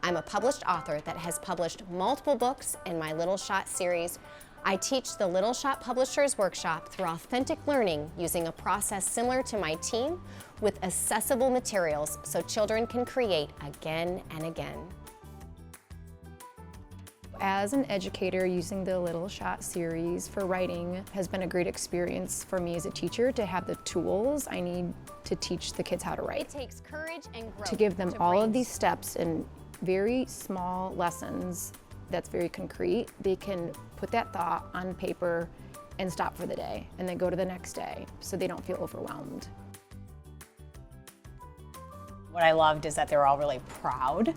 I'm a published author that has published multiple books in my Little Shot series. I teach the Little Shot Publishers Workshop through authentic learning using a process similar to my team with accessible materials so children can create again and again. As an educator, using the Little Shot series for writing has been a great experience for me as a teacher to have the tools I need to teach the kids how to write. It takes courage and growth to give them all of these steps in very small lessons that's very concrete. They can put that thought on paper and stop for the day and then go to the next day so they don't feel overwhelmed. What I loved is that they were all really proud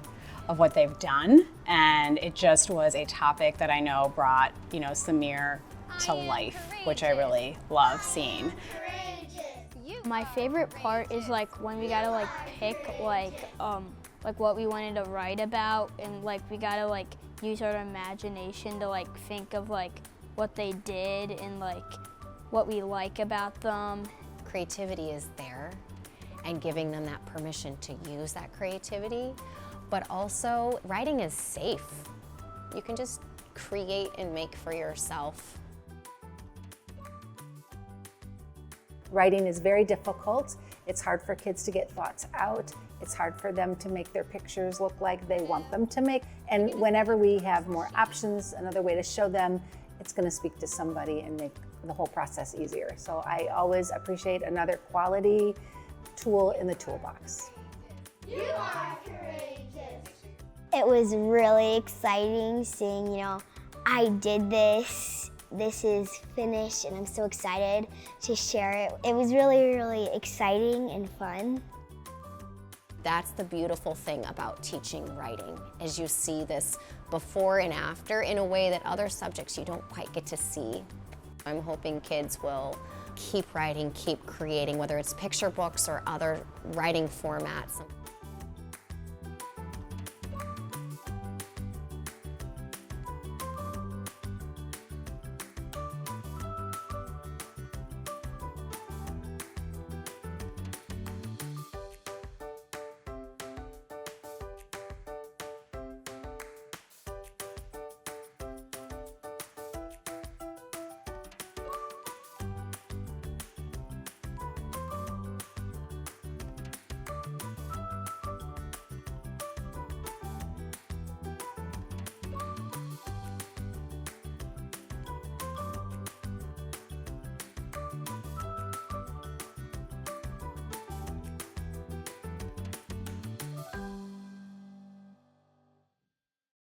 of what they've done, and it just was a topic that I know brought, Samir to life, which I really love seeing. My favorite part is when we gotta pick what we wanted to write about, and we gotta use our imagination to think of what they did and what we like about them. Creativity is there and giving them that permission to use that creativity, but also writing is safe. You can just create and make for yourself. Writing is very difficult. It's hard for kids to get thoughts out. It's hard for them to make their pictures look like they want them to make. And whenever we have more options, another way to show them, it's going to speak to somebody and make the whole process easier. So I always appreciate another quality tool in the toolbox. You are courageous. It was really exciting seeing, I did this. This is finished and I'm so excited to share it. It was really, really exciting and fun. That's the beautiful thing about teaching writing, is you see this before and after in a way that other subjects you don't quite get to see. I'm hoping kids will keep writing, keep creating, whether it's picture books or other writing formats.